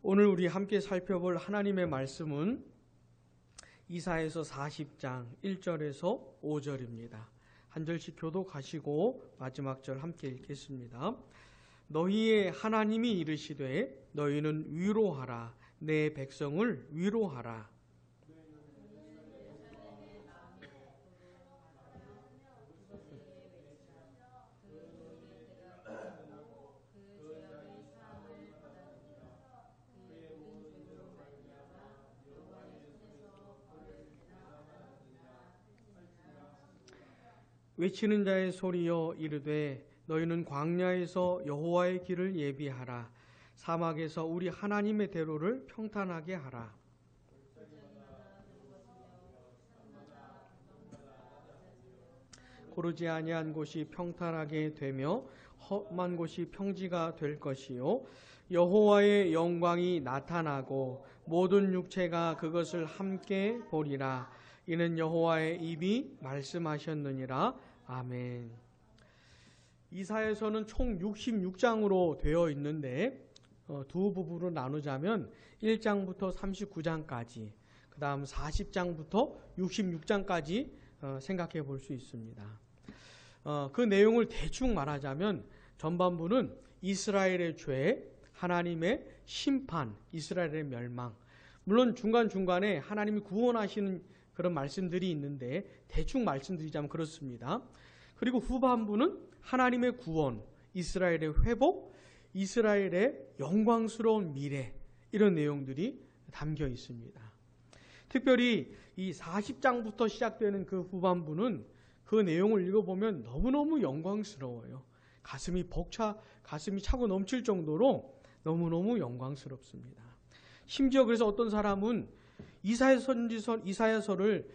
오늘 우리 함께 살펴볼 하나님의 말씀은 이사야서 40장 1절에서 5절입니다. 한 절씩 교독하시고 마지막 절 함께 읽겠습니다. 너희의 하나님이 이르시되 너희는 위로하라. 내 백성을 위로하라. 외치는 자의 소리여 이르되 너희는 광야에서 여호와의 길을 예비하라. 사막에서 우리 하나님의 대로를 평탄하게 하라. 고르지 아니한 곳이 평탄하게 되며 험한 곳이 평지가 될 것이요 여호와의 영광이 나타나고 모든 육체가 그것을 함께 보리라. 이는 여호와의 입이 말씀하셨느니라. 아멘. 이사야서는 총 66장으로 되어 있는데 두 부분으로 나누자면 1장부터 39장까지, 그 다음 40장부터 66장까지 생각해 볼 수 있습니다. 그 내용을 대충 말하자면 전반부는 이스라엘의 죄, 하나님의 심판, 이스라엘의 멸망, 물론 중간중간에 하나님이 구원하시는 그런 말씀들이 있는데 대충 말씀드리자면 그렇습니다. 그리고 후반부는 하나님의 구원, 이스라엘의 회복, 이스라엘의 영광스러운 미래, 이런 내용들이 담겨 있습니다. 특별히 이 40장부터 시작되는 그 후반부는 그 내용을 읽어보면 너무너무 영광스러워요. 가슴이 차고 넘칠 정도로 너무너무 영광스럽습니다. 심지어 그래서 어떤 사람은 이사야서를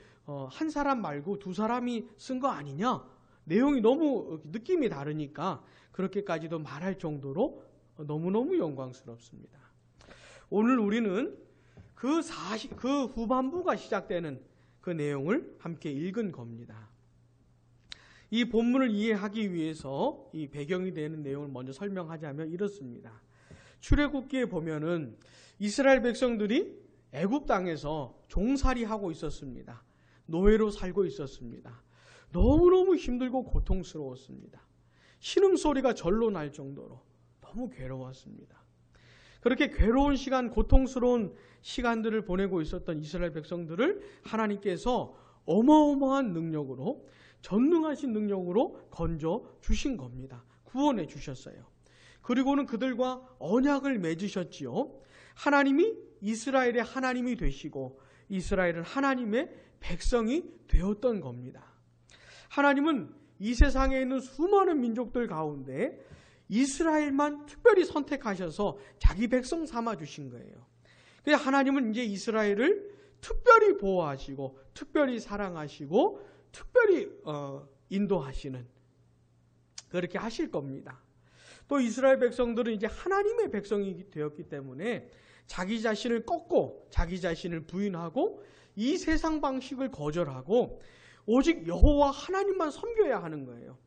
한 사람 말고 두 사람이 쓴 거 아니냐? 내용이 너무 느낌이 다르니까 그렇게까지도 말할 정도로 너무너무 영광스럽습니다. 오늘 우리는 그 후반부가 시작되는 그 내용을 함께 읽은 겁니다. 이 본문을 이해하기 위해서 이 배경이 되는 내용을 먼저 설명하자면 이렇습니다. 출애굽기에 보면은 이스라엘 백성들이 애굽 땅에서 종살이하고 있었습니다. 노예로 살고 있었습니다. 너무너무 힘들고 고통스러웠습니다. 신음소리가 절로 날 정도로 너무 괴로웠습니다. 그렇게 괴로운 시간, 고통스러운 시간들을 보내고 있었던 이스라엘 백성들을 하나님께서 어마어마한 능력으로, 전능하신 능력으로 건져 주신 겁니다. 구원해 주셨어요. 그리고는 그들과 언약을 맺으셨지요. 하나님이 이스라엘의 하나님이 되시고 이스라엘은 하나님의 백성이 되었던 겁니다. 하나님은 이 세상에 있는 수많은 민족들 가운데 이스라엘만 특별히 선택하셔서 자기 백성 삼아 주신 거예요. 그래서 하나님은 이제 이스라엘을 특별히 보호하시고 특별히 사랑하시고 특별히 인도하시는, 그렇게 하실 겁니다. 또 이스라엘 백성들은 이제 하나님의 백성이 되었기 때문에 자기 자신을 꺾고 자기 자신을 부인하고 이 세상 방식을 거절하고 오직 여호와 하나님만 섬겨야 하는 거예요.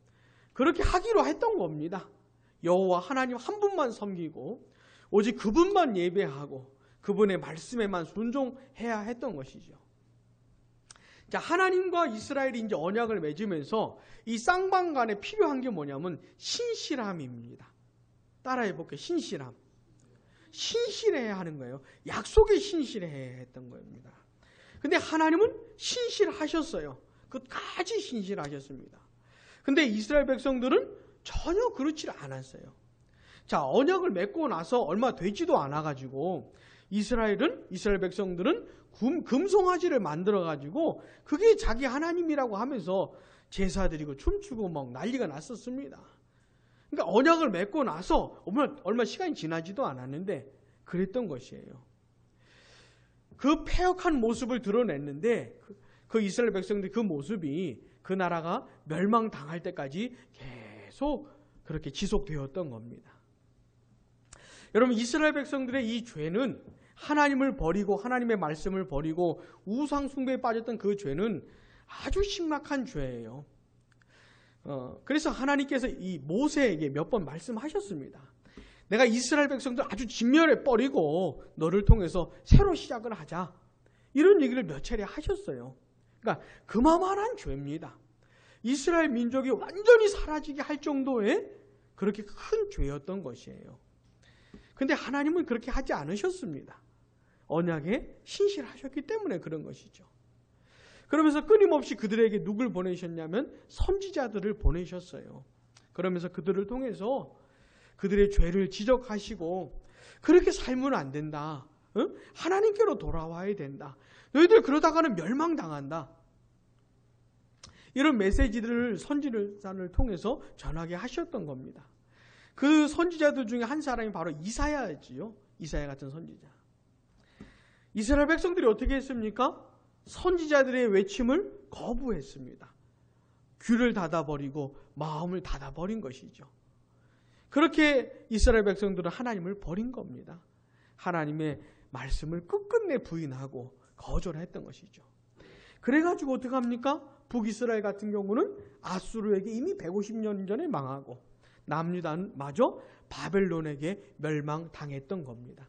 그렇게 하기로 했던 겁니다. 여호와 하나님 한 분만 섬기고 오직 그분만 예배하고 그분의 말씀에만 순종해야 했던 것이죠. 자, 하나님과 이스라엘이 이제 언약을 맺으면서 이 쌍방 간에 필요한 게 뭐냐면 신실함입니다. 따라해 볼게요. 신실함. 신실해야 하는 거예요. 약속에 신실해야 했던 겁니다. 근데 하나님은 신실하셨어요. 끝까지 신실하셨습니다. 근데 이스라엘 백성들은 전혀 그렇지 않았어요. 자, 언약을 맺고 나서 얼마 되지도 않아가지고 이스라엘 백성들은 금송아지를 만들어가지고 그게 자기 하나님이라고 하면서 제사 드리고 춤추고 막 난리가 났었습니다. 그러니까 언약을 맺고 나서 얼마 시간이 지나지도 않았는데 그랬던 것이에요. 그 패역한 모습을 드러냈는데 그 이스라엘 백성들 그 모습이 그 나라가 멸망당할 때까지 계속 그렇게 지속되었던 겁니다. 여러분, 이스라엘 백성들의 이 죄는 하나님을 버리고 하나님의 말씀을 버리고 우상 숭배에 빠졌던 그 죄는 아주 심각한 죄예요. 그래서 하나님께서 이 모세에게 몇 번 말씀하셨습니다. 내가 이스라엘 백성들 아주 진멸해 버리고 너를 통해서 새로 시작을 하자. 이런 얘기를 몇 차례 하셨어요. 그러니까 그만한 죄입니다. 이스라엘 민족이 완전히 사라지게 할 정도의 그렇게 큰 죄였던 것이에요. 근데 하나님은 그렇게 하지 않으셨습니다. 언약에 신실하셨기 때문에 그런 것이죠. 그러면서 끊임없이 그들에게 누굴 보내셨냐면 선지자들을 보내셨어요. 그러면서 그들을 통해서 그들의 죄를 지적하시고 그렇게 살면 안 된다. 하나님께로 돌아와야 된다. 너희들 그러다가는 멸망당한다. 이런 메시지들을 선지자를 통해서 전하게 하셨던 겁니다. 그 선지자들 중에 한 사람이 바로 이사야였지요. 이사야 같은 선지자. 이스라엘 백성들이 어떻게 했습니까? 선지자들의 외침을 거부했습니다. 귀를 닫아버리고 마음을 닫아버린 것이죠. 그렇게 이스라엘 백성들은 하나님을 버린 겁니다. 하나님의 말씀을 끝끝내 부인하고 거절했던 것이죠. 그래가지고 어떻게 합니까? 북이스라엘 같은 경우는 아수르에게 이미 150년 전에 망하고 남유다는 마저 바벨론에게 멸망당했던 겁니다.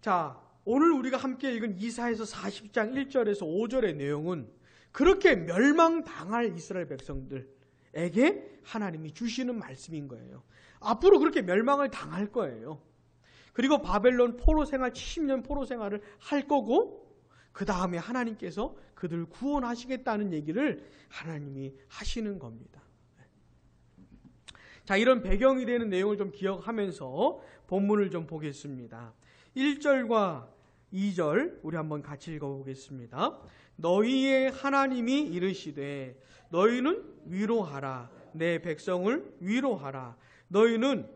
자, 오늘 우리가 함께 읽은 이사야서 40장 1절에서 5절의 내용은 그렇게 멸망당할 이스라엘 백성들에게 하나님이 주시는 말씀인 거예요. 앞으로 그렇게 멸망을 당할 거예요. 그리고 바벨론 포로 생활 70년 포로 생활을 할 거고 그 다음에 하나님께서 그들을 구원하시겠다는 얘기를 하나님이 하시는 겁니다. 자, 이런 배경이 되는 내용을 좀 기억하면서 본문을 좀 보겠습니다. 1절과 2절 우리 한번 같이 읽어보겠습니다. 너희의 하나님이 이르시되 너희는 위로하라. 내 백성을 위로하라. 너희는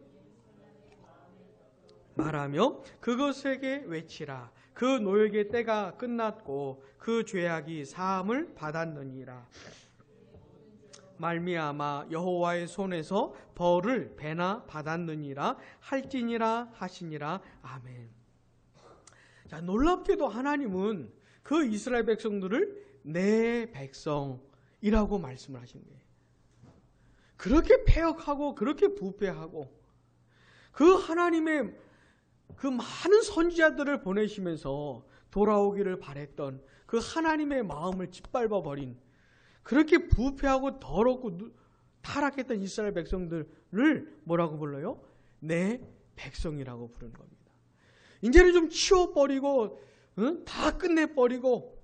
말하며 그것에게 외치라. 그 노역의 때가 끝났고 그 죄악이 사함을 받았느니라. 말미암아 여호와의 손에서 벌을 배나 받았느니라 할지니라 하시니라. 아멘. 자, 놀랍게도 하나님은 그 이스라엘 백성들을 내 백성이라고 말씀을 하신 거예요. 그렇게 패역하고 그렇게 부패하고 그 하나님의 그 많은 선지자들을 보내시면서 돌아오기를 바랬던 그 하나님의 마음을 짓밟아 버린 그렇게 부패하고 더럽고 타락했던 이스라엘 백성들을 뭐라고 불러요? 내 백성이라고 부르는 겁니다. 이제는 좀 치워버리고 다 끝내버리고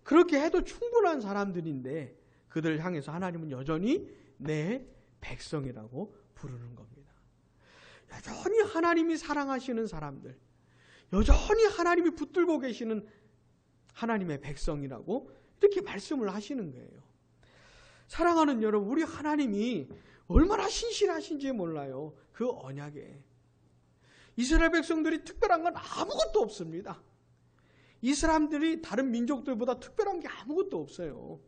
그렇게 해도 충분한 사람들인데 그들을 향해서 하나님은 여전히 내 백성이라고 부르는 겁니다. 여전히 하나님이 사랑하시는 사람들, 여전히 하나님이 붙들고 계시는 하나님의 백성이라고 이렇게 말씀을 하시는 거예요. 사랑하는 여러분, 우리 하나님이 얼마나 신실하신지 몰라요. 그 언약에. 이스라엘 백성들이 특별한 건 아무것도 없습니다. 이 사람들이 다른 민족들보다 특별한 게 아무것도 없어요.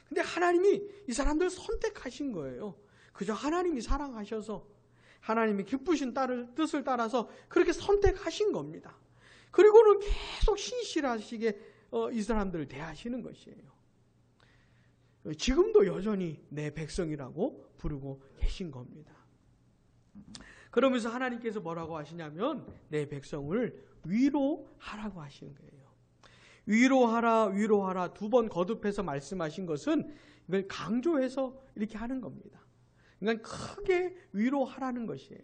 근데 하나님이 이 사람들을 선택하신 거예요. 그저 하나님이 사랑하셔서 하나님이 기쁘신 뜻을 따라서 그렇게 선택하신 겁니다. 그리고는 계속 신실하시게 이 사람들을 대하시는 것이에요. 지금도 여전히 내 백성이라고 부르고 계신 겁니다. 그러면서 하나님께서 뭐라고 하시냐면 내 백성을 위로하라고 하시는 거예요. 위로하라, 위로하라 두 번 거듭해서 말씀하신 것은 이걸 강조해서 이렇게 하는 겁니다. 그러니까 크게 위로하라는 것이에요.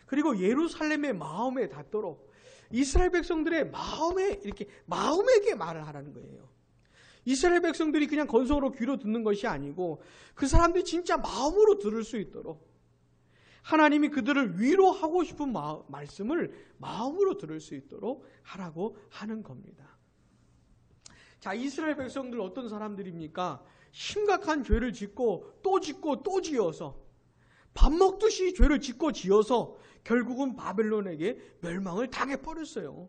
그리고 예루살렘의 마음에 닿도록 이스라엘 백성들의 마음에게 말을 하라는 거예요. 이스라엘 백성들이 그냥 건성으로 귀로 듣는 것이 아니고 그 사람들이 진짜 마음으로 들을 수 있도록 하나님이 그들을 위로하고 싶은 말씀을 마음으로 들을 수 있도록 하라고 하는 겁니다. 자, 이스라엘 백성들 어떤 사람들입니까? 심각한 죄를 짓고 또 지어서 밥 먹듯이 죄를 짓고 지어서 결국은 바벨론에게 멸망을 당해버렸어요.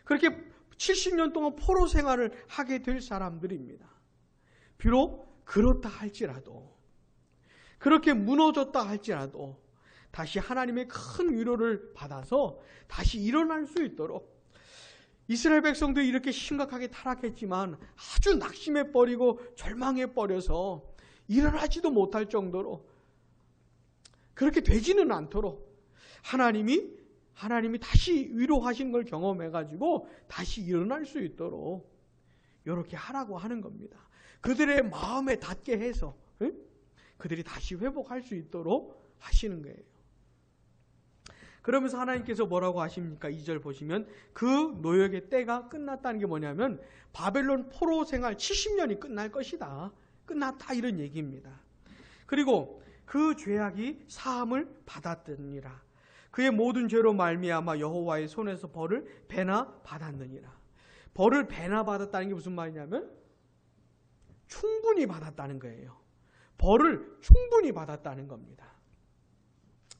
그렇게 70년 동안 포로 생활을 하게 될 사람들입니다. 비록 그렇다 할지라도 그렇게 무너졌다 할지라도 다시 하나님의 큰 위로를 받아서 다시 일어날 수 있도록 이스라엘 백성들이 이렇게 심각하게 타락했지만 아주 낙심해버리고 절망해버려서 일어나지도 못할 정도로 그렇게 되지는 않도록 하나님이 다시 위로하신 걸 경험해가지고 다시 일어날 수 있도록 이렇게 하라고 하는 겁니다. 그들의 마음에 닿게 해서 그들이 다시 회복할 수 있도록 하시는 거예요. 그러면서 하나님께서 뭐라고 하십니까? 2절 보시면 그 노역의 때가 끝났다는 게 뭐냐면 바벨론 포로 생활 70년이 끝날 것이다. 끝났다 이런 얘기입니다. 그리고 그 죄악이 사함을 받았느니라. 그의 모든 죄로 말미암아 여호와의 손에서 벌을 배나 받았느니라. 벌을 배나 받았다는 게 무슨 말이냐면 충분히 받았다는 거예요. 벌을 충분히 받았다는 겁니다.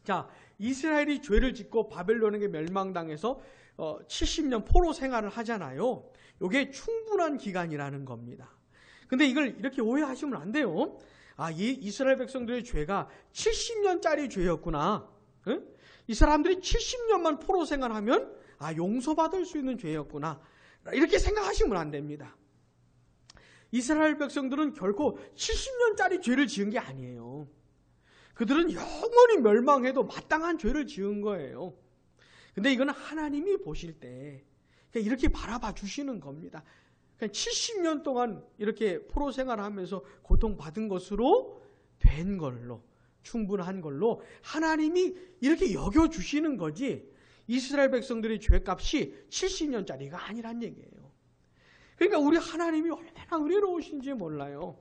자, 이스라엘이 죄를 짓고 바벨론에게 멸망당해서 70년 포로 생활을 하잖아요. 이게 충분한 기간이라는 겁니다. 근데 이걸 이렇게 오해하시면 안 돼요. 이 이스라엘 백성들의 죄가 70년짜리 죄였구나. 이 사람들이 70년만 포로 생활하면 용서받을 수 있는 죄였구나. 이렇게 생각하시면 안 됩니다. 이스라엘 백성들은 결코 70년짜리 죄를 지은 게 아니에요. 그들은 영원히 멸망해도 마땅한 죄를 지은 거예요. 근데 이건 하나님이 보실 때 이렇게 바라봐 주시는 겁니다. 70년 동안 이렇게 포로 생활하면서 고통받은 것으로 된 걸로, 충분한 걸로 하나님이 이렇게 여겨주시는 거지 이스라엘 백성들의 죄값이 70년짜리가 아니란 얘기예요. 그러니까 우리 하나님이 얼마나 은혜로우신지 몰라요.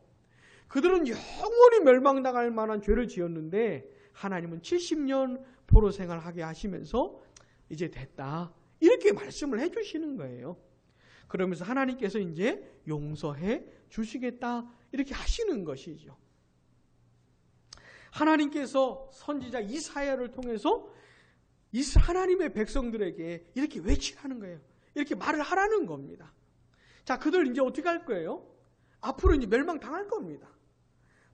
그들은 영원히 멸망당할 만한 죄를 지었는데 하나님은 70년 포로 생활하게 하시면서 이제 됐다 이렇게 말씀을 해주시는 거예요. 그러면서 하나님께서 이제 용서해 주시겠다 이렇게 하시는 것이죠. 하나님께서 선지자 이사야를 통해서 하나님의 백성들에게 이렇게 외치라는 거예요. 이렇게 말을 하라는 겁니다. 자, 그들 이제 어떻게 할 거예요? 앞으로 이제 멸망당할 겁니다.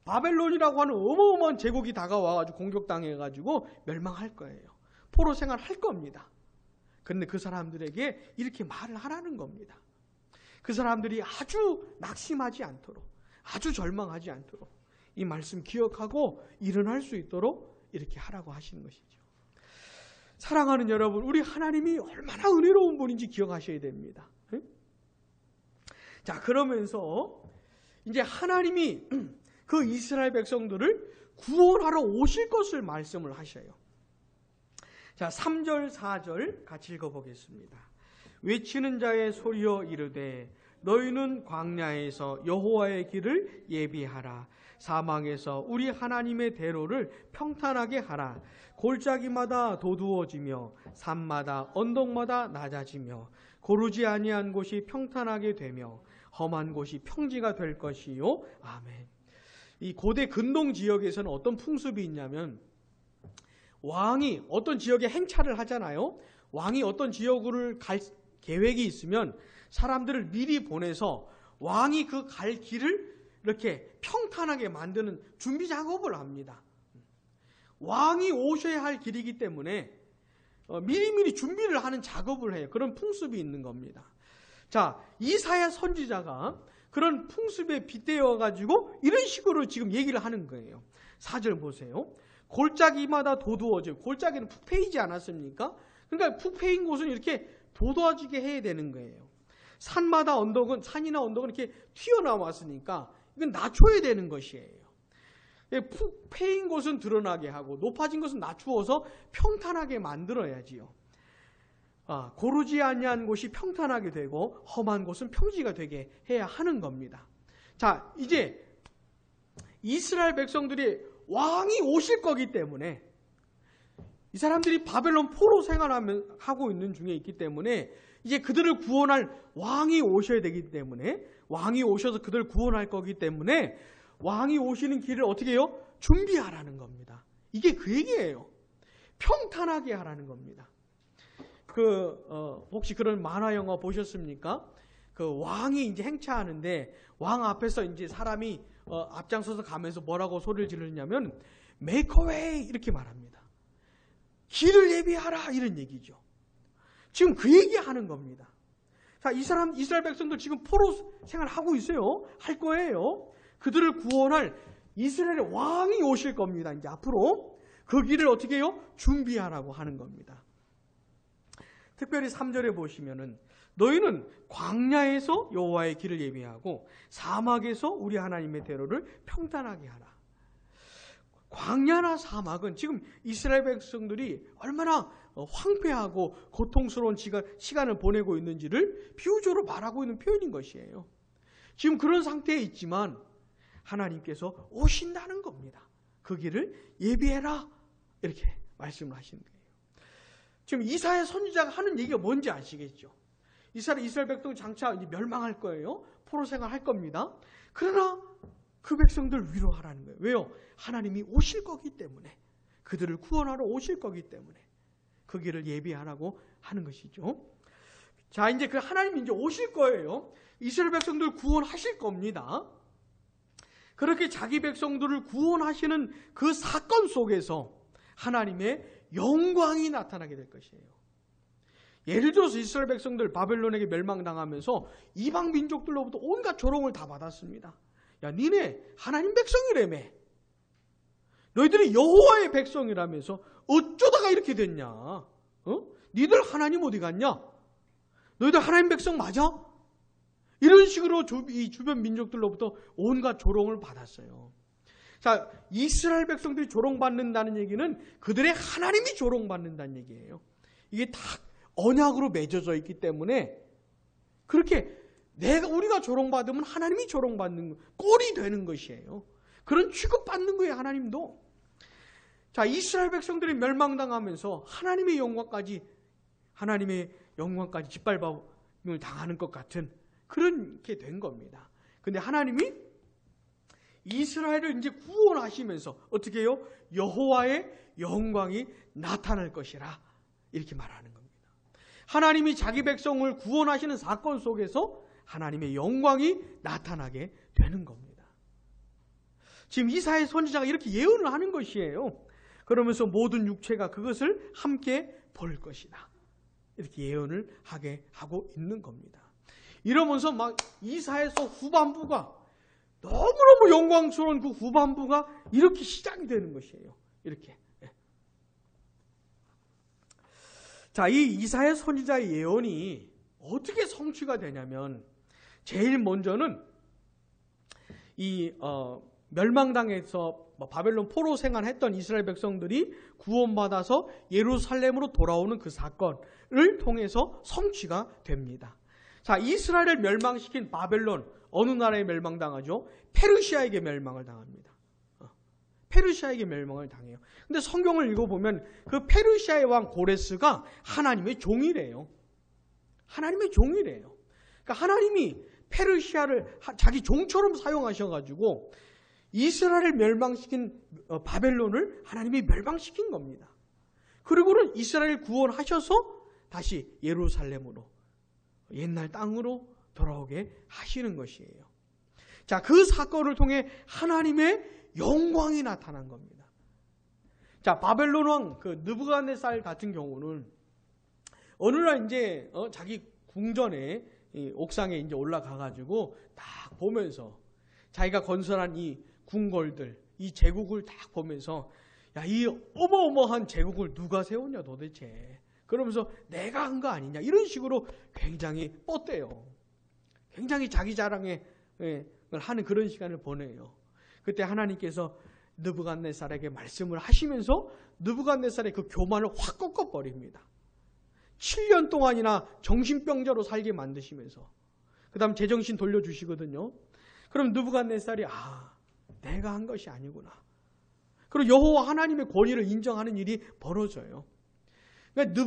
바벨론이라고 하는 어마어마한 제국이 다가와가지고 공격당해가지고 멸망할 거예요. 포로 생활할 겁니다. 그런데 그 사람들에게 이렇게 말을 하라는 겁니다. 그 사람들이 아주 낙심하지 않도록, 아주 절망하지 않도록 이 말씀 기억하고 일어날 수 있도록 이렇게 하라고 하시는 것이죠. 사랑하는 여러분, 우리 하나님이 얼마나 은혜로운 분인지 기억하셔야 됩니다. 자, 그러면서 이제 하나님이 그 이스라엘 백성들을 구원하러 오실 것을 말씀을 하셔요. 자, 3절, 4절 같이 읽어보겠습니다. 외치는 자의 소리여 이르되 너희는 광야에서 여호와의 길을 예비하라. 사망에서 우리 하나님의 대로를 평탄하게 하라. 골짜기마다 도두어지며 산마다 언덕마다 낮아지며 고르지 아니한 곳이 평탄하게 되며 험한 곳이 평지가 될 것이요. 아멘. 이 고대 근동 지역에서는 어떤 풍습이 있냐면 왕이 어떤 지역에 행차를 하잖아요. 왕이 어떤 지역을 갈 계획이 있으면 사람들을 미리 보내서 왕이 그 갈 길을 이렇게 평탄하게 만드는 준비 작업을 합니다. 왕이 오셔야 할 길이기 때문에 미리미리 준비를 하는 작업을 해요. 그런 풍습이 있는 겁니다. 자, 이사야 선지자가 그런 풍습에 빗대어 가지고 이런 식으로 지금 얘기를 하는 거예요. 4절 보세요. 골짜기마다 도두어져. 골짜기는 푹 패이지 않았습니까? 그러니까 푹 패인 곳은 이렇게 도두어지게 해야 되는 거예요. 산마다 언덕은, 산이나 언덕은 이렇게 튀어나왔으니까 이건 낮춰야 되는 것이에요. 푹 패인 곳은 드러나게 하고 높아진 곳은 낮추어서 평탄하게 만들어야지요. 고르지 아니한 곳이 평탄하게 되고 험한 곳은 평지가 되게 해야 하는 겁니다. 자, 이제 이스라엘 백성들이 왕이 오실 거기 때문에 이 사람들이 바벨론 포로 생활하고 있는 중에 있기 때문에 이제 그들을 구원할 왕이 오셔야 되기 때문에 왕이 오셔서 그들을 구원할 거기 때문에 왕이 오시는 길을 어떻게 해요? 준비하라는 겁니다. 이게 그 얘기예요. 평탄하게 하라는 겁니다. 혹시 그런 만화 영화 보셨습니까? 그 왕이 이제 행차하는데 왕 앞에서 이제 사람이 앞장서서 가면서 뭐라고 소리를 지르냐면 make a way 이렇게 말합니다. 길을 예비하라 이런 얘기죠. 지금 그 얘기하는 겁니다. 자, 이스라엘 백성들 지금 포로 생활하고 있어요. 할 거예요. 그들을 구원할 이스라엘의 왕이 오실 겁니다. 이제 앞으로 그 길을 어떻게 해요? 준비하라고 하는 겁니다. 특별히 3절에 보시면은 너희는 광야에서 여호와의 길을 예비하고 사막에서 우리 하나님의 대로를 평탄하게 하라. 광야나 사막은 지금 이스라엘 백성들이 얼마나 황폐하고 고통스러운 시간을 보내고 있는지를 비유적으로 말하고 있는 표현인 것이에요. 지금 그런 상태에 있지만 하나님께서 오신다는 겁니다. 그 길을 예비해라 이렇게 말씀을 하시는 거예요. 지금 이사야 선지자가 하는 얘기가 뭔지 아시겠죠? 이스라엘 백성 장차 멸망할 거예요. 포로 생활할 겁니다. 그러나 그 백성들 위로하라는 거예요. 왜요? 하나님이 오실 거기 때문에, 그들을 구원하러 오실 거기 때문에 그 길을 예비하라고 하는 것이죠. 자, 이제 그 하나님이 이제 오실 거예요. 이스라엘 백성들 구원하실 겁니다. 그렇게 자기 백성들을 구원하시는 그 사건 속에서 하나님의 영광이 나타나게 될 것이에요. 예를 들어서 이스라엘 백성들 바벨론에게 멸망당하면서 이방 민족들로부터 온갖 조롱을 다 받았습니다. 야, 니네 하나님 백성이라며. 너희들이 여호와의 백성이라면서 어쩌다가 이렇게 됐냐? 니들 하나님 어디 갔냐? 너희들 하나님 백성 맞아? 이런 식으로 이 주변 민족들로부터 온갖 조롱을 받았어요. 자, 이스라엘 백성들이 조롱받는다는 얘기는 그들의 하나님이 조롱받는다는 얘기예요. 이게 다 언약으로 맺어져 있기 때문에 그렇게 우리가 조롱받으면 하나님이 조롱받는 꼴이 되는 것이에요. 그런 취급받는 거예요, 하나님도. 자, 이스라엘 백성들이 멸망당하면서 하나님의 영광까지 짓밟음을 당하는 것 같은 그렇게 된 겁니다. 근데 하나님이 이스라엘을 이제 구원하시면서 어떻게 해요? 여호와의 영광이 나타날 것이라 이렇게 말하는 겁니다. 하나님이 자기 백성을 구원하시는 사건 속에서 하나님의 영광이 나타나게 되는 겁니다. 지금 이사야 선지자가 이렇게 예언을 하는 것이에요. 그러면서 모든 육체가 그것을 함께 볼 것이다. 이렇게 예언을 하고 있는 겁니다. 이러면서 막 이사야서 후반부가 너무너무 영광스러운 그 후반부가 이렇게 시작이 되는 것이에요. 이렇게. 자, 이 이사야 선지자의 예언이 어떻게 성취가 되냐면 제일 먼저는 이 멸망당해서 바벨론 포로 생활했던 이스라엘 백성들이 구원받아서 예루살렘으로 돌아오는 그 사건을 통해서 성취가 됩니다. 자, 이스라엘을 멸망시킨 바벨론 어느 나라에 멸망당하죠? 페르시아에게 멸망을 당합니다. 페르시아에게 멸망을 당해요. 근데 성경을 읽어보면 그 페르시아의 왕 고레스가 하나님의 종이래요. 하나님의 종이래요. 그러니까 하나님이 페르시아를 자기 종처럼 사용하셔가지고 이스라엘을 멸망시킨 바벨론을 하나님이 멸망시킨 겁니다. 그리고는 이스라엘 구원하셔서 다시 예루살렘으로 옛날 땅으로 돌아오게 하시는 것이에요. 자, 그 사건을 통해 하나님의 영광이 나타난 겁니다. 자, 바벨론 왕 그 느부갓네살 같은 경우는 어느 날 이제 자기 궁전에 옥상에 이제 올라가가지고 딱 보면서 자기가 건설한 이 궁궐들, 이 제국을 딱 보면서 야, 이 어마어마한 제국을 누가 세웠냐 도대체. 그러면서 내가 한 거 아니냐 이런 식으로 굉장히 뻗대요. 굉장히 자기 자랑을 하는 그런 시간을 보내요. 그때 하나님께서 느부갓네살에게 말씀을 하시면서 느부갓네살의 그 교만을 확 꺾어버립니다. 7년 동안이나 정신병자로 살게 만드시면서 그 다음 제정신 돌려주시거든요. 그럼 느부갓네살이 내가 한 것이 아니구나. 그리고 여호와 하나님의 권위를 인정하는 일이 벌어져요. 그러니까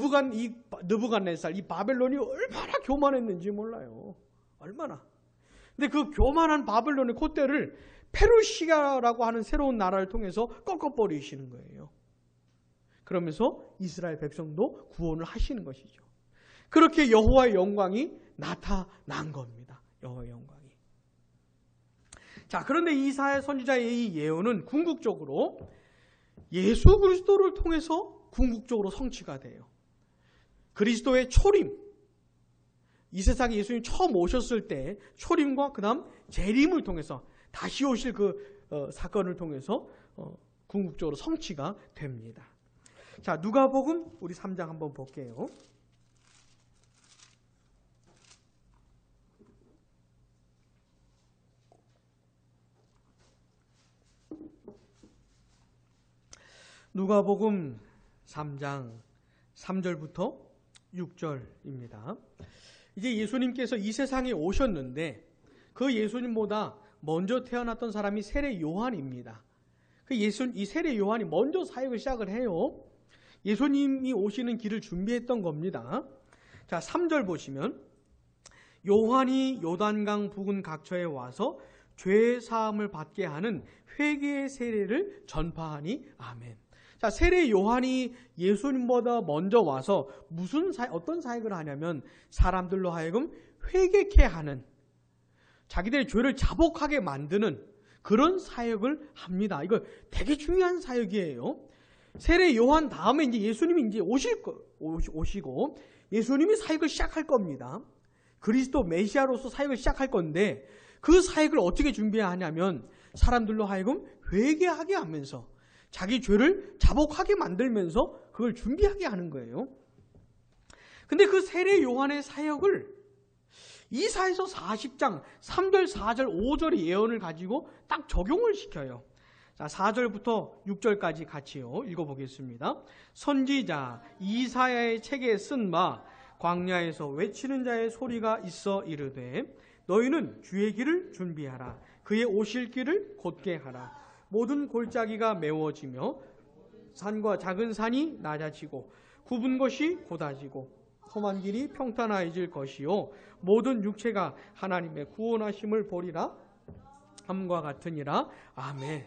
느부갓네살, 이 바벨론이 얼마나 교만했는지 몰라요. 얼마나. 근데 그 교만한 바벨론의 콧대를 페르시아라고 하는 새로운 나라를 통해서 꺾어버리시는 거예요. 그러면서 이스라엘 백성도 구원을 하시는 것이죠. 그렇게 여호와의 영광이 나타난 겁니다. 여호와의 영광이. 자, 그런데 이사야 선지자의 이 예언은 궁극적으로 예수 그리스도를 통해서 궁극적으로 성취가 돼요. 그리스도의 초림, 이 세상에 예수님이 처음 오셨을 때 초림과 그 다음 재림을 통해서 다시 오실 그 사건을 통해서 궁극적으로 성취가 됩니다. 자, 누가복음 우리 3장 한번 볼게요. 누가복음 3장 3절부터 6절입니다. 이제 예수님께서 이 세상에 오셨는데 그 예수님보다 먼저 태어났던 사람이 세례 요한입니다. 이 세례 요한이 먼저 사역을 시작을 해요. 예수님이 오시는 길을 준비했던 겁니다. 자, 3절 보시면 요한이 요단강 부근 각처에 와서 죄 사함을 받게 하는 회개의 세례를 전파하니 아멘. 자, 세례 요한이 예수님보다 먼저 와서 어떤 사역을 하냐면 사람들로 하여금 회개케 하는, 자기들의 죄를 자복하게 만드는 그런 사역을 합니다. 이거 되게 중요한 사역이에요. 세례 요한 다음에 이제 예수님이 이제 오시고 예수님이 사역을 시작할 겁니다. 그리스도 메시아로서 사역을 시작할 건데 그 사역을 어떻게 준비해야 하냐면 사람들로 하여금 회개하게 하면서 자기 죄를 자복하게 만들면서 그걸 준비하게 하는 거예요. 근데 그 세례 요한의 사역을 이사야서 40장 3절, 4절, 5절의 예언을 가지고 딱 적용을 시켜요. 자, 4절부터 6절까지 같이요 읽어보겠습니다. 선지자 이사야의 책에 쓴 바 광야에서 외치는 자의 소리가 있어 이르되 너희는 주의 길을 준비하라. 그의 오실 길을 곧게 하라. 모든 골짜기가 메워지며 산과 작은 산이 낮아지고 굽은 것이 곧아지고 험한 길이 평탄해질 것이요 모든 육체가 하나님의 구원하심을 보리라 함과 같으니라. 아멘.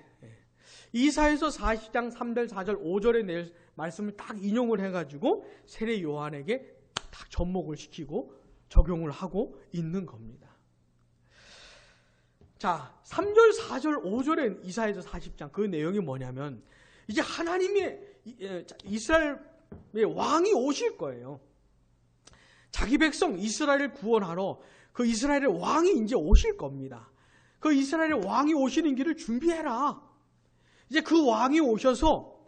이사야서 40장 3절, 4절, 5절의 말씀을 딱 인용을 해가지고 세례 요한에게 딱 접목을 시키고 적용을 하고 있는 겁니다. 자, 3절, 4절, 5절의 이사야서 40장 그 내용이 뭐냐면 이제 하나님의 이스라엘의 왕이 오실 거예요. 자기 백성 이스라엘을 구원하러 그 이스라엘의 왕이 이제 오실 겁니다. 그 이스라엘의 왕이 오시는 길을 준비해라. 이제 그 왕이 오셔서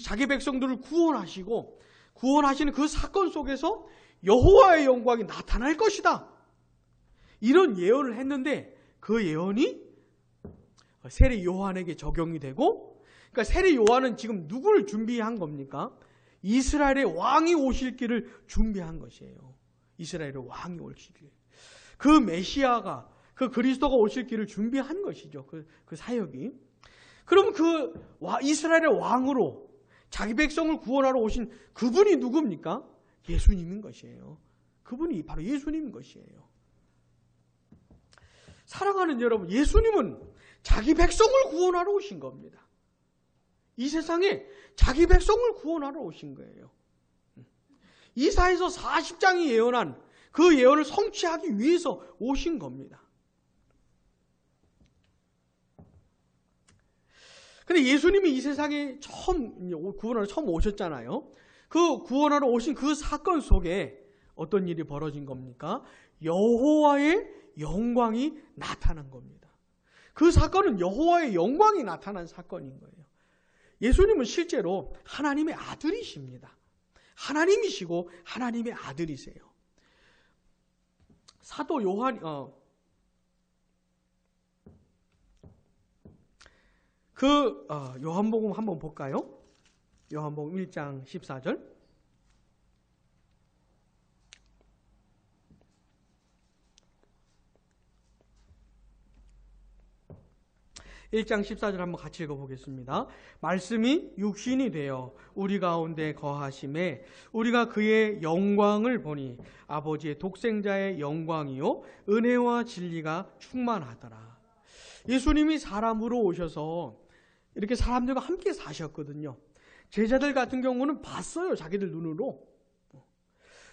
자기 백성들을 구원하시고 구원하시는 그 사건 속에서 여호와의 영광이 나타날 것이다. 이런 예언을 했는데 그 예언이 세례 요한에게 적용이 되고, 그러니까 세례 요한은 지금 누구를 준비한 겁니까? 이스라엘의 왕이 오실 길을 준비한 것이에요. 이스라엘의 왕이 오실 길. 그 메시아가, 그 그리스도가 오실 길을 준비한 것이죠. 그 사역이. 그럼 그 이스라엘의 왕으로 자기 백성을 구원하러 오신 그분이 누굽니까? 예수님인 것이에요. 그분이 바로 예수님인 것이에요. 사랑하는 여러분, 예수님은 자기 백성을 구원하러 오신 겁니다. 이 세상에 자기 백성을 구원하러 오신 거예요. 이사야서 40장이 예언한 그 예언을 성취하기 위해서 오신 겁니다. 근데 예수님이 이 세상에 구원하러 처음 오셨잖아요. 그 구원하러 오신 그 사건 속에 어떤 일이 벌어진 겁니까? 여호와의 영광이 나타난 겁니다. 그 사건은 여호와의 영광이 나타난 사건인 거예요. 예수님은 실제로 하나님의 아들이십니다. 하나님이시고 하나님의 아들이세요. 사도 요한복음 한번 볼까요? 요한복음 1장 14절. 1장 14절 한번 같이 읽어보겠습니다. 말씀이 육신이 되어 우리 가운데 거하심에 우리가 그의 영광을 보니 아버지의 독생자의 영광이요 은혜와 진리가 충만하더라. 예수님이 사람으로 오셔서 이렇게 사람들과 함께 사셨거든요. 제자들 같은 경우는 봤어요. 자기들 눈으로.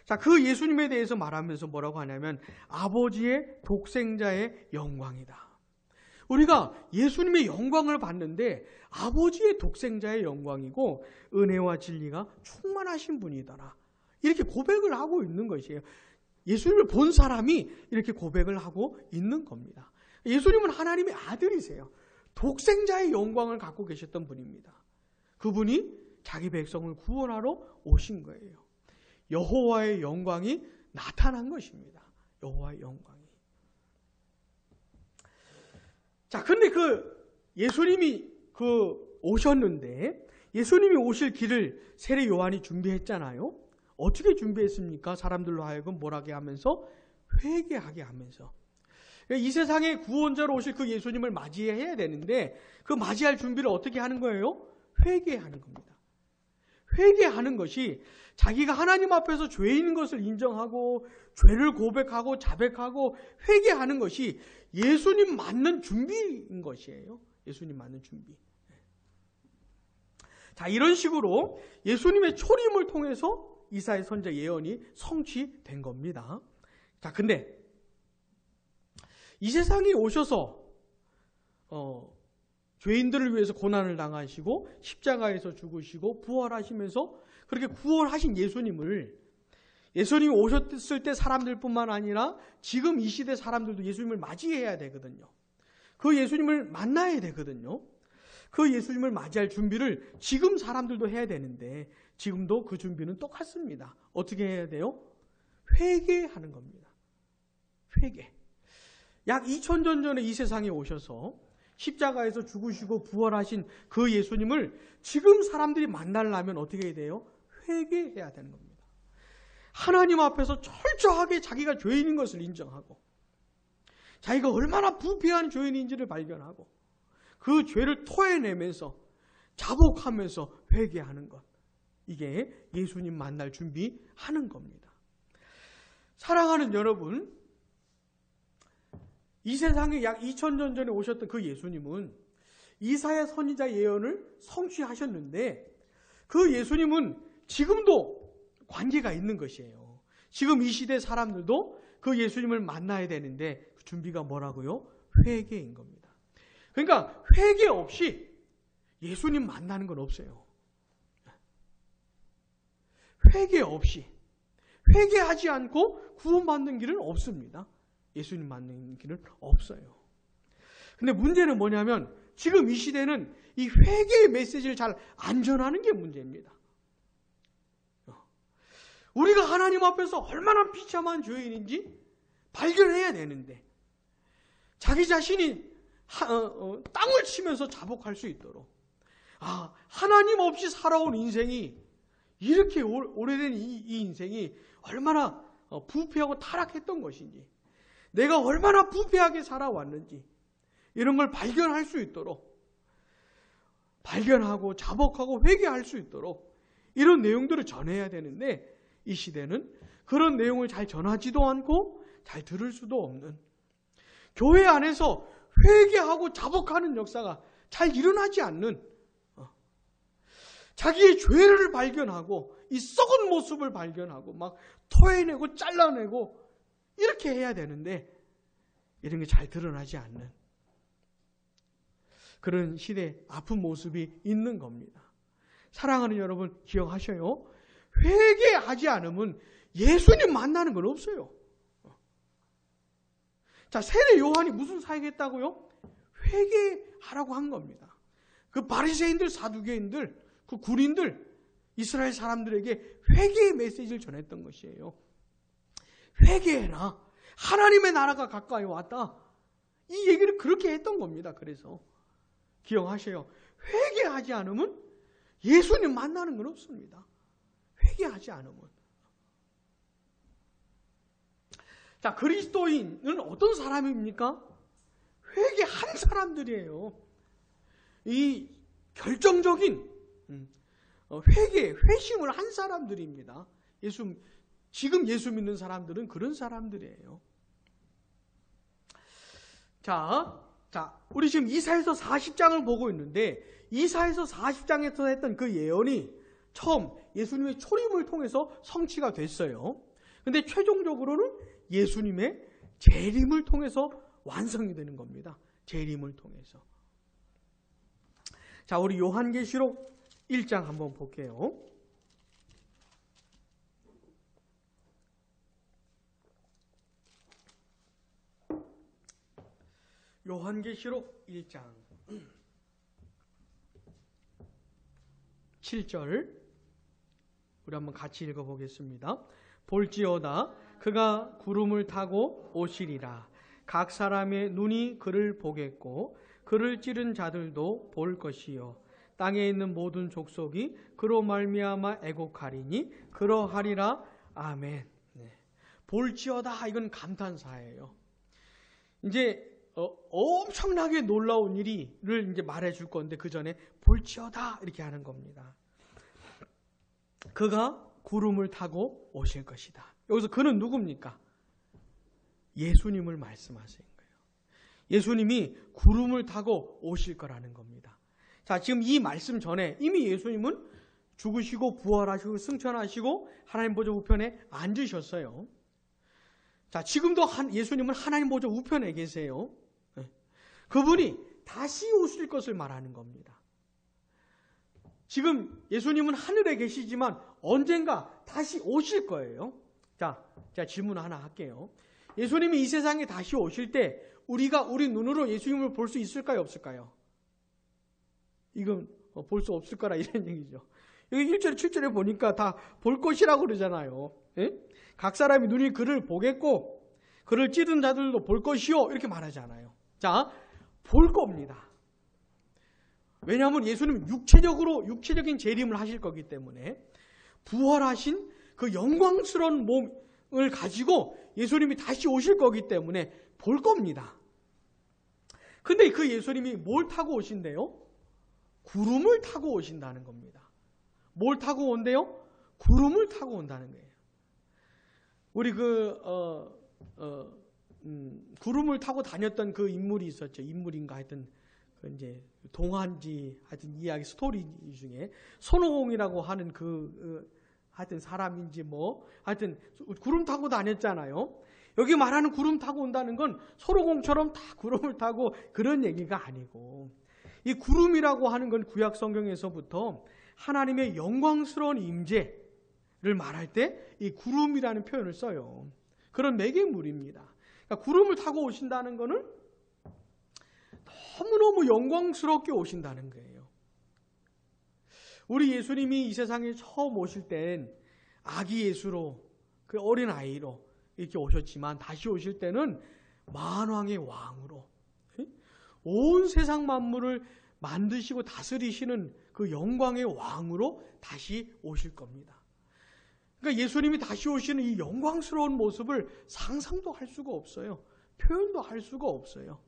자, 그 예수님에 대해서 말하면서 뭐라고 하냐면 아버지의 독생자의 영광이다. 우리가 예수님의 영광을 봤는데 아버지의 독생자의 영광이고 은혜와 진리가 충만하신 분이더라. 이렇게 고백을 하고 있는 것이에요. 예수님을 본 사람이 이렇게 고백을 하고 있는 겁니다. 예수님은 하나님의 아들이세요. 독생자의 영광을 갖고 계셨던 분입니다. 그분이 자기 백성을 구원하러 오신 거예요. 여호와의 영광이 나타난 것입니다. 여호와의 영광이. 자, 근데 예수님이 오셨는데, 예수님이 오실 길을 세례 요한이 준비했잖아요. 어떻게 준비했습니까? 사람들로 하여금 뭐라게 하면서? 회개하게 하면서. 이 세상에 구원자로 오실 그 예수님을 맞이해야 되는데, 그 맞이할 준비를 어떻게 하는 거예요? 회개하는 겁니다. 회개하는 것이 자기가 하나님 앞에서 죄인인 것을 인정하고 죄를 고백하고 자백하고 회개하는 것이 예수님 맞는 준비인 것이에요. 예수님 맞는 준비. 자, 이런 식으로 예수님의 초림을 통해서 이사야 선지자 예언이 성취된 겁니다. 자, 근데 이 세상에 오셔서 죄인들을 위해서 고난을 당하시고 십자가에서 죽으시고 부활하시면서 그렇게 구원하신 예수님이 오셨을 때 사람들뿐만 아니라 지금 이 시대 사람들도 예수님을 맞이해야 되거든요. 그 예수님을 만나야 되거든요. 그 예수님을 맞이할 준비를 지금 사람들도 해야 되는데 지금도 그 준비는 똑같습니다. 어떻게 해야 돼요? 회개하는 겁니다. 회개. 약 2000년 전에 이 세상에 오셔서 십자가에서 죽으시고 부활하신 그 예수님을 지금 사람들이 만나려면 어떻게 해야 돼요? 회개해야 되는 겁니다. 하나님 앞에서 철저하게 자기가 죄인인 것을 인정하고 자기가 얼마나 부패한 죄인인지를 발견하고 그 죄를 토해내면서 자복하면서 회개하는 것. 이게 예수님 만날 준비하는 겁니다. 사랑하는 여러분, 이 세상에 약 2000년 전에 오셨던 그 예수님은 이사야 선지자 예언을 성취하셨는데 그 예수님은 지금도 관계가 있는 것이에요. 지금 이 시대 사람들도 그 예수님을 만나야 되는데 그 준비가 뭐라고요? 회개인 겁니다. 그러니까 회개 없이 예수님 만나는 건 없어요. 회개 없이, 회개하지 않고 구원받는 길은 없습니다. 예수님 만나는 길은 없어요. 근데 문제는 뭐냐면 지금 이 시대는 이 회개의 메시지를 잘 안 전하는 게 문제입니다. 우리가 하나님 앞에서 얼마나 비참한 죄인인지 발견해야 되는데 자기 자신이 땅을 치면서 자복할 수 있도록 하나님 없이 살아온 인생이 이렇게 오래된 이 인생이 얼마나 부패하고 타락했던 것인지 내가 얼마나 부패하게 살아왔는지 이런 걸 발견할 수 있도록 발견하고 자복하고 회개할 수 있도록 이런 내용들을 전해야 되는데 이 시대는 그런 내용을 잘 전하지도 않고 잘 들을 수도 없는 교회 안에서 회개하고 자복하는 역사가 잘 일어나지 않는 자기의 죄를 발견하고 이 썩은 모습을 발견하고 막 토해내고 잘라내고 이렇게 해야 되는데 이런 게 잘 드러나지 않는 그런 시대의 아픈 모습이 있는 겁니다. 사랑하는 여러분 기억하셔요. 회개하지 않으면 예수님 만나는 건 없어요. 자, 세례 요한이 무슨 사역했다고요? 회개하라고 한 겁니다. 그 바리새인들, 사두개인들, 그 군인들, 이스라엘 사람들에게 회개의 메시지를 전했던 것이에요. 회개해라. 하나님의 나라가 가까이 왔다. 이 얘기를 그렇게 했던 겁니다. 그래서 기억하셔요. 회개하지 않으면 예수님 만나는 건 없습니다. 회개하지 않으면. 자, 그리스도인은 어떤 사람입니까? 회개한 사람들이에요. 이 결정적인 회심을 한 사람들입니다. 지금 예수 믿는 사람들은 그런 사람들이에요. 자, 우리 지금 이사야서 40장을 보고 있는데 이사야서 40장에서 했던 그 예언이 처음 예수님의 초림을 통해서 성취가 됐어요. 근데 최종적으로는 예수님의 재림을 통해서 완성이 되는 겁니다. 재림을 통해서. 자, 우리 요한계시록 1장 한번 볼게요. 요한계시록 1장 7절 우리 한번 같이 읽어보겠습니다. 볼지어다 그가 구름을 타고 오시리라. 각 사람의 눈이 그를 보겠고 그를 찌른 자들도 볼 것이요 땅에 있는 모든 족속이 그로 말미암아 애곡하리니 그러하리라. 아멘. 네. 볼지어다 이건 감탄사예요. 이제 엄청나게 놀라운 일을 이제 말해줄 건데 그 전에 볼지어다 이렇게 하는 겁니다. 그가 구름을 타고 오실 것이다. 여기서 그는 누굽니까? 예수님을 말씀하시는 거예요. 예수님이 구름을 타고 오실 거라는 겁니다. 자, 지금 이 말씀 전에 이미 예수님은 죽으시고 부활하시고 승천하시고 하나님 보좌 우편에 앉으셨어요. 자, 지금도 예수님은 하나님 보좌 우편에 계세요. 그분이 다시 오실 것을 말하는 겁니다. 지금 예수님은 하늘에 계시지만 언젠가 다시 오실 거예요. 자, 제가 질문 하나 할게요. 예수님이 이 세상에 다시 오실 때 우리가 우리 눈으로 예수님을 볼 수 있을까요? 없을까요? 이건 볼 수 없을 거라 이런 얘기죠. 여기 1절, 7절에 보니까 다 볼 것이라고 그러잖아요. 예? 각 사람이 눈이 그를 보겠고 그를 찌른 자들도 볼 것이요 이렇게 말하잖아요. 자, 볼 겁니다. 왜냐하면 예수님은 육체적인 재림을 하실 거기 때문에 부활하신 그 영광스러운 몸을 가지고 예수님이 다시 오실 거기 때문에 볼 겁니다. 근데 그 예수님이 뭘 타고 오신대요? 구름을 타고 오신다는 겁니다. 뭘 타고 온대요? 구름을 타고 온다는 거예요. 우리 구름을 타고 다녔던 그 인물이 있었죠. 인물인가 하여튼 이제 동안지 하여튼 이야기 스토리 중에 손오공이라고 하는 하여튼 사람인지 하여튼 구름 타고 다녔잖아요. 여기 말하는 구름 타고 온다는 건 손오공처럼 다 구름을 타고 그런 얘기가 아니고 이 구름이라고 하는 건 구약 성경에서부터 하나님의 영광스러운 임재를 말할 때 이 구름이라는 표현을 써요. 그런 매개물입니다. 그러니까 구름을 타고 오신다는 것은 너무너무 영광스럽게 오신다는 거예요. 우리 예수님이 이 세상에 처음 오실 땐 아기 예수로 그 어린 아이로 이렇게 오셨지만 다시 오실 때는 만왕의 왕으로 온 세상 만물을 만드시고 다스리시는 그 영광의 왕으로 다시 오실 겁니다. 그러니까 예수님이 다시 오시는 이 영광스러운 모습을 상상도 할 수가 없어요. 표현도 할 수가 없어요.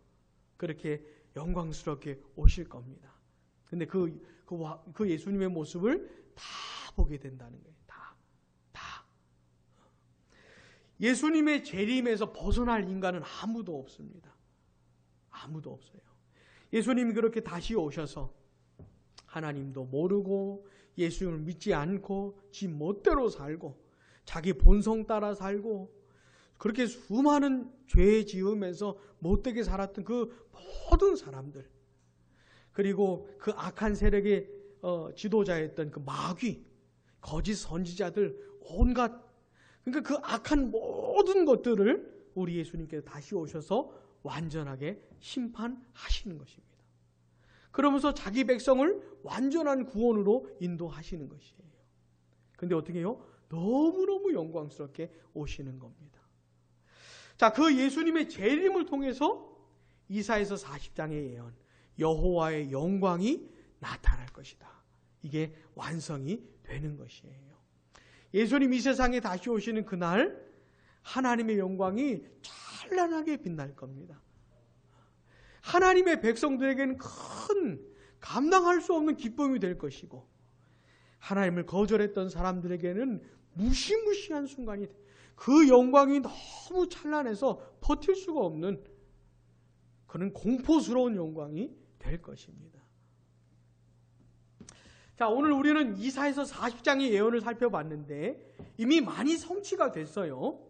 그렇게 영광스럽게 오실 겁니다. 근데 그 예수님의 모습을 다 보게 된다는 거예요. 다. 예수님의 재림에서 벗어날 인간은 아무도 없습니다. 아무도 없어요. 예수님이 그렇게 다시 오셔서 하나님도 모르고 예수님을 믿지 않고 지 멋대로 살고 자기 본성 따라 살고 그렇게 수많은 죄 지으면서 못되게 살았던 그 모든 사람들 그리고 그 악한 세력의 지도자였던 그 마귀 거짓 선지자들 온갖 그러니까 그 악한 모든 것들을 우리 예수님께서 다시 오셔서 완전하게 심판하시는 것입니다. 그러면서 자기 백성을 완전한 구원으로 인도하시는 것이에요. 근데 어떻게 해요? 너무너무 영광스럽게 오시는 겁니다. 자, 그 예수님의 재림을 통해서 이사야서 40장의 예언, 여호와의 영광이 나타날 것이다. 이게 완성이 되는 것이에요. 예수님 이 세상에 다시 오시는 그날 하나님의 영광이 찬란하게 빛날 겁니다. 하나님의 백성들에게는 큰 감당할 수 없는 기쁨이 될 것이고 하나님을 거절했던 사람들에게는 무시무시한 순간이 그 영광이 너무 찬란해서 버틸 수가 없는 그런 공포스러운 영광이 될 것입니다. 자, 오늘 우리는 이사야서 40장의 예언을 살펴봤는데 이미 많이 성취가 됐어요.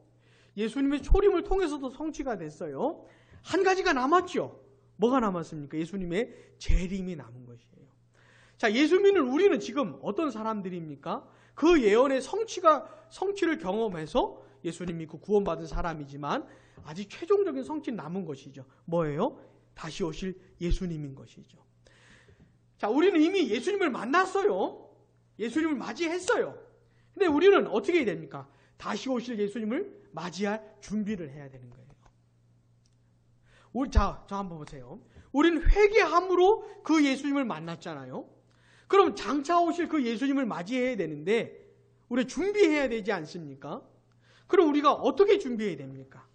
예수님의 초림을 통해서도 성취가 됐어요. 한 가지가 남았죠. 뭐가 남았습니까? 예수님의 재림이 남은 것이에요. 자, 예수 믿는 우리는 지금 어떤 사람들입니까? 그 예언의 성취를 경험해서 예수님 믿고 구원받은 사람이지만 아직 최종적인 성취는 남은 것이죠. 뭐예요? 다시 오실 예수님인 것이죠. 자, 우리는 이미 예수님을 만났어요. 예수님을 맞이했어요. 근데 우리는 어떻게 해야 됩니까? 다시 오실 예수님을 맞이할 준비를 해야 되는 거예요. 자, 한번 보세요. 우리는 회개함으로 그 예수님을 만났잖아요. 그럼 장차 오실 그 예수님을 맞이해야 되는데 우리 준비해야 되지 않습니까? 그럼 우리가 어떻게 준비해야 됩니까?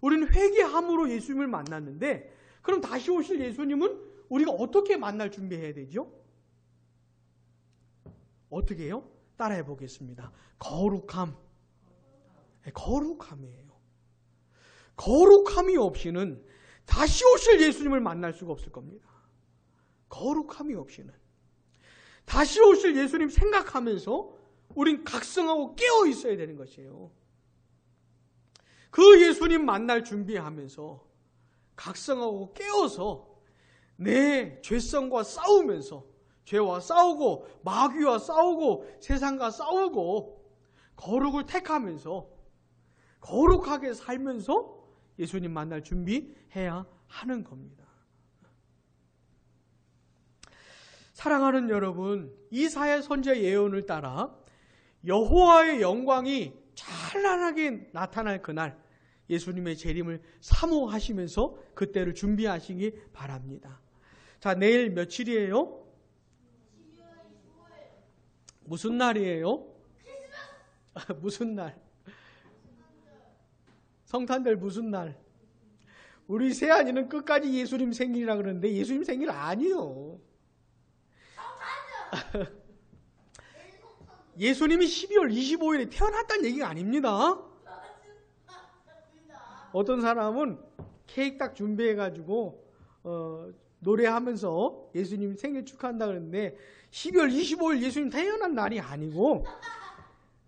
우리는 회개함으로 예수님을 만났는데 그럼 다시 오실 예수님은 우리가 어떻게 만날 준비해야 되죠? 어떻게 해요? 따라해 보겠습니다. 거룩함. 거룩함이에요. 거룩함이 없이는 다시 오실 예수님을 만날 수가 없을 겁니다. 거룩함이 없이는. 다시 오실 예수님 생각하면서 우린 각성하고 깨어 있어야 되는 것이에요. 그 예수님 만날 준비하면서 각성하고 깨어서 내 죄성과 싸우면서 죄와 싸우고 마귀와 싸우고 세상과 싸우고 거룩을 택하면서 거룩하게 살면서 예수님 만날 준비해야 하는 겁니다. 사랑하는 여러분, 이사야 선지자 예언을 따라 여호와의 영광이 찬란하게 나타날 그날 예수님의 재림을 사모하시면서 그때를 준비하시기 바랍니다. 자, 내일 며칠이에요? 무슨 날이에요? 무슨 날? 성탄절 무슨 날? 우리 세안이는 끝까지 예수님 생일이라 그러는데 예수님 생일 아니요. 예수님이 12월 25일에 태어났다는 얘기가 아닙니다. 어떤 사람은 케이크 딱 준비해가지고 노래하면서 예수님 생일 축하한다 그러는데 12월 25일 예수님 태어난 날이 아니고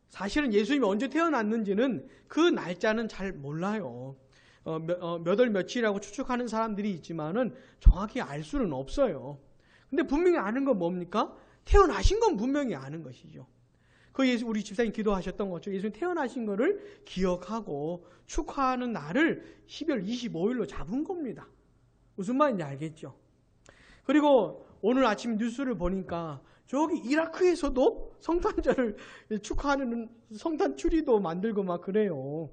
사실은 예수님이 언제 태어났는지는 그 날짜는 잘 몰라요. 몇 월 며칠이라고 추측하는 사람들이 있지만은 정확히 알 수는 없어요. 근데 분명히 아는 건 뭡니까? 태어나신 건 분명히 아는 것이죠. 우리 집사님 기도하셨던 것처럼 예수님 태어나신 거를 기억하고 축하하는 날을 12월 25일로 잡은 겁니다. 무슨 말인지 알겠죠? 그리고 오늘 아침 뉴스를 보니까 저기 이라크에서도 성탄절을 축하하는 성탄 추리도 만들고 막 그래요.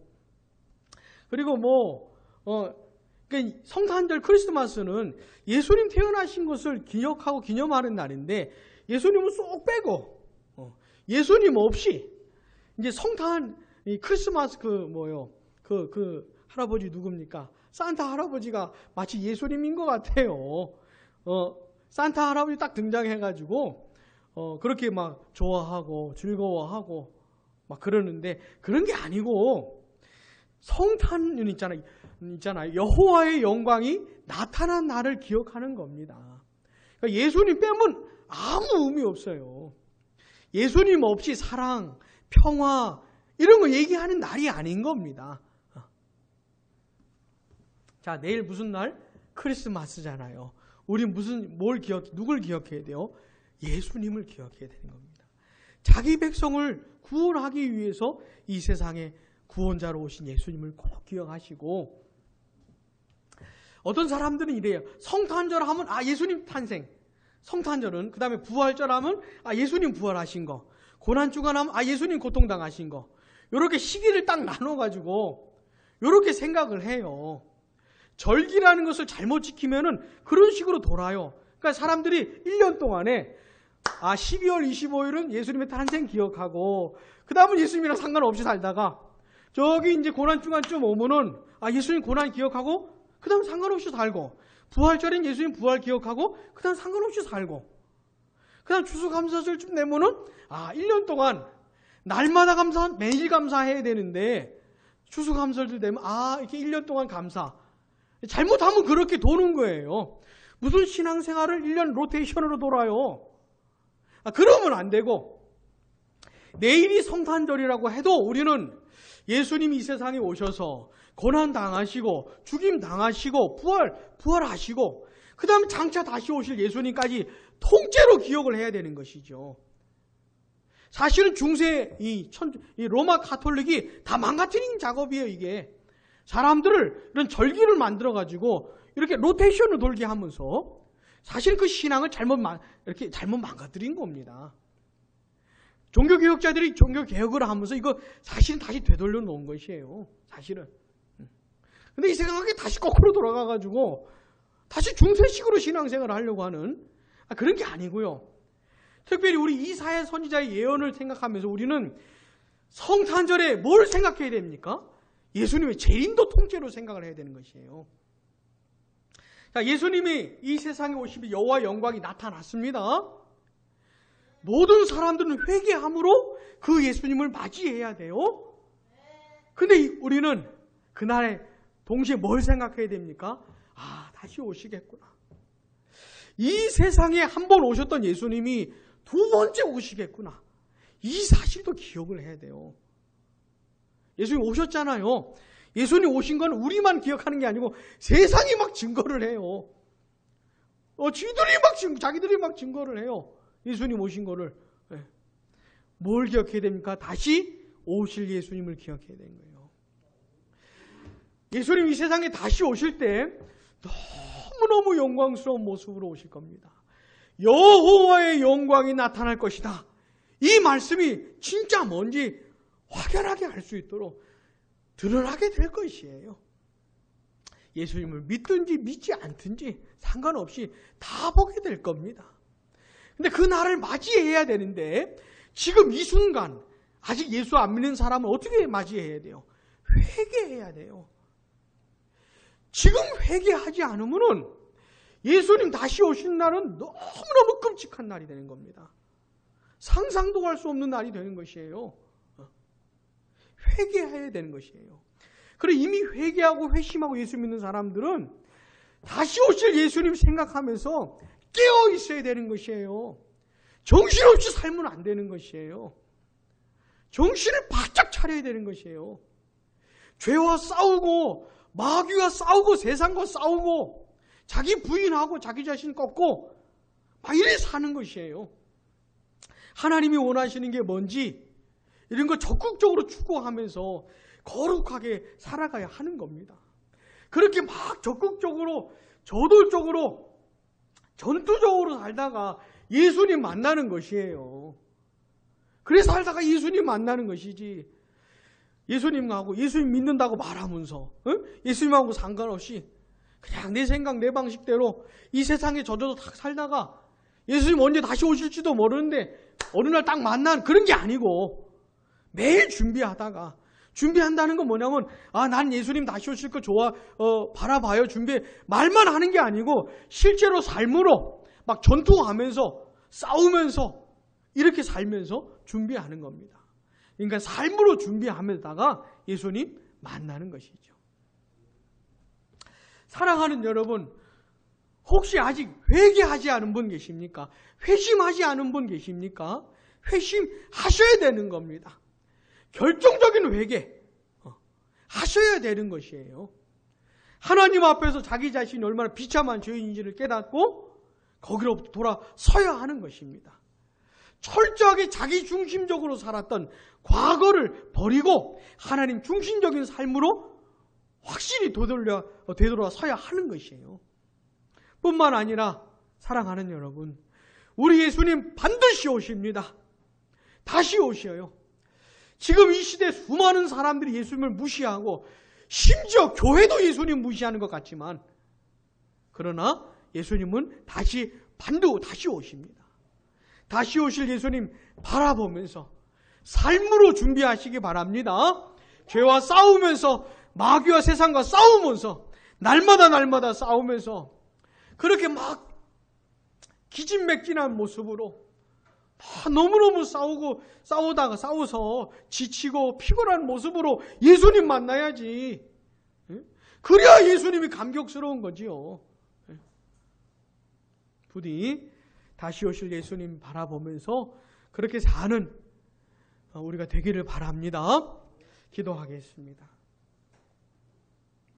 그리고 그러니까 성탄절 크리스마스는 예수님 태어나신 것을 기억하고 기념하는 날인데 예수님은 쏙 빼고 예수님 없이 이제 성탄 크리스마스 그 할아버지 누굽니까? 산타 할아버지가 마치 예수님인 것 같아요. 산타 할아버지 딱 등장해가지고 그렇게 막 좋아하고 즐거워하고 막 그러는데 그런 게 아니고 성탄은 있잖아요. 여호와의 영광이 나타난 날을 기억하는 겁니다. 그러니까 예수님 빼면 아무 의미 없어요. 예수님 없이 사랑, 평화 이런 거 얘기하는 날이 아닌 겁니다. 자, 내일 무슨 날? 크리스마스잖아요. 우리 누굴 기억해야 돼요? 예수님을 기억해야 되는 겁니다. 자기 백성을 구원하기 위해서 이 세상에 구원자로 오신 예수님을 꼭 기억하시고 어떤 사람들은 이래요. 성탄절 하면 예수님 탄생. 성탄절은 그 다음에 부활절 하면 예수님 부활하신 거. 고난주간 하면 예수님 고통당하신 거. 이렇게 시기를 딱 나눠가지고 이렇게 생각을 해요. 절기라는 것을 잘못 지키면은 그런 식으로 돌아요. 그러니까 사람들이 1년 동안에 12월 25일은 예수님의 탄생 기억하고 그 다음은 예수님이랑 상관없이 살다가 저기 이제 고난주간쯤 오면은 예수님 고난 기억하고 그 다음 상관없이 살고 부활절인 예수님 부활 기억하고 그 다음 상관없이 살고 그 다음 추수감사절쯤 되면은 1년 동안 날마다 매일 감사해야 되는데 추수감사절 되면 이렇게 1년 동안 감사 잘못하면 그렇게 도는 거예요. 무슨 신앙생활을 1년 로테이션으로 돌아요. 그러면 안 되고 내일이 성탄절이라고 해도 우리는 예수님이 이 세상에 오셔서 고난 당하시고 죽임 당하시고 부활하시고 그 다음에 장차 다시 오실 예수님까지 통째로 기억을 해야 되는 것이죠. 사실은 중세 이 로마 가톨릭이 다 망가뜨린 작업이에요. 이게 사람들을 이런 절기를 만들어 가지고 이렇게 로테이션을 돌게 하면서 사실 그 신앙을 이렇게 잘못 망가뜨린 겁니다. 종교개혁자들이 종교개혁을 하면서 이거 사실은 다시 되돌려 놓은 것이에요. 사실은. 근데 이 생각이 다시 거꾸로 돌아가가지고 다시 중세식으로 신앙생활을 하려고 하는 그런 게 아니고요. 특별히 우리 이사야 선지자의 예언을 생각하면서 우리는 성탄절에 뭘 생각해야 됩니까? 예수님의 재림도 통째로 생각을 해야 되는 것이에요. 자, 예수님이 이 세상에 오시면 여호와의 영광이 나타났습니다. 모든 사람들은 회개함으로 그 예수님을 맞이해야 돼요. 근데 우리는 그날에 동시에 뭘 생각해야 됩니까? 다시 오시겠구나. 이 세상에 한 번 오셨던 예수님이 두 번째 오시겠구나. 이 사실도 기억을 해야 돼요. 예수님 오셨잖아요. 예수님 오신 건 우리만 기억하는 게 아니고 세상이 막 증거를 해요. 자기들이 막 증거를 해요. 예수님 오신 거를. 뭘 기억해야 됩니까? 다시 오실 예수님을 기억해야 되는 거예요. 예수님 이 세상에 다시 오실 때 너무너무 영광스러운 모습으로 오실 겁니다. 여호와의 영광이 나타날 것이다. 이 말씀이 진짜 뭔지 확연하게 알 수 있도록 드러나게 될 것이에요. 예수님을 믿든지 믿지 않든지 상관없이 다 보게 될 겁니다. 근데 그 날을 맞이해야 되는데 지금 이 순간 아직 예수 안 믿는 사람은 어떻게 맞이해야 돼요? 회개해야 돼요. 지금 회개하지 않으면 예수님 다시 오신 날은 너무너무 끔찍한 날이 되는 겁니다. 상상도 할 수 없는 날이 되는 것이에요. 회개해야 되는 것이에요. 그리고 이미 회개하고 회심하고 예수 믿는 사람들은 다시 오실 예수님 생각하면서 깨어 있어야 되는 것이에요. 정신없이 살면 안 되는 것이에요. 정신을 바짝 차려야 되는 것이에요. 죄와 싸우고 마귀와 싸우고 세상과 싸우고 자기 부인하고 자기 자신 꺾고 막 이래 사는 것이에요. 하나님이 원하시는 게 뭔지 이런 거 적극적으로 추구하면서 거룩하게 살아가야 하는 겁니다. 그렇게 막 적극적으로 저돌적으로 전투적으로 살다가 예수님 만나는 것이에요. 그래서 살다가 예수님 만나는 것이지 예수님하고 예수님 믿는다고 말하면서 예수님하고 상관없이 그냥 내 생각 내 방식대로 이 세상에 젖어서 딱 살다가 예수님 언제 다시 오실지도 모르는데 어느 날 딱 만난 그런 게 아니고 매일 준비한다는 건 뭐냐면 난 예수님 다시 오실 거 좋아 바라봐요 준비해 말만 하는 게 아니고 실제로 삶으로 막 전투하면서 싸우면서 이렇게 살면서 준비하는 겁니다. 그러니까 삶으로 준비하면다가 예수님 만나는 것이죠. 사랑하는 여러분, 혹시 아직 회개하지 않은 분 계십니까? 회심하지 않은 분 계십니까? 회심하셔야 되는 겁니다. 결정적인 회개 하셔야 되는 것이에요. 하나님 앞에서 자기 자신이 얼마나 비참한 죄인인지를 깨닫고 거기로부터 돌아서야 하는 것입니다. 철저하게 자기 중심적으로 살았던 과거를 버리고 하나님 중심적인 삶으로 확실히 되돌아서야 하는 것이에요. 뿐만 아니라 사랑하는 여러분, 우리 예수님 반드시 오십니다. 다시 오셔요. 지금 이 시대 수많은 사람들이 예수님을 무시하고 심지어 교회도 예수님 무시하는 것 같지만 그러나 예수님은 다시 오십니다. 다시 오실 예수님 바라보면서 삶으로 준비하시기 바랍니다. 죄와 싸우면서 마귀와 세상과 싸우면서 날마다 싸우면서 그렇게 막 기진맥진한 모습으로 너무너무 싸워서 지치고 피곤한 모습으로 예수님 만나야지. 그래야 예수님이 감격스러운 거지요. 부디 다시 오실 예수님 바라보면서 그렇게 사는 우리가 되기를 바랍니다. 기도하겠습니다.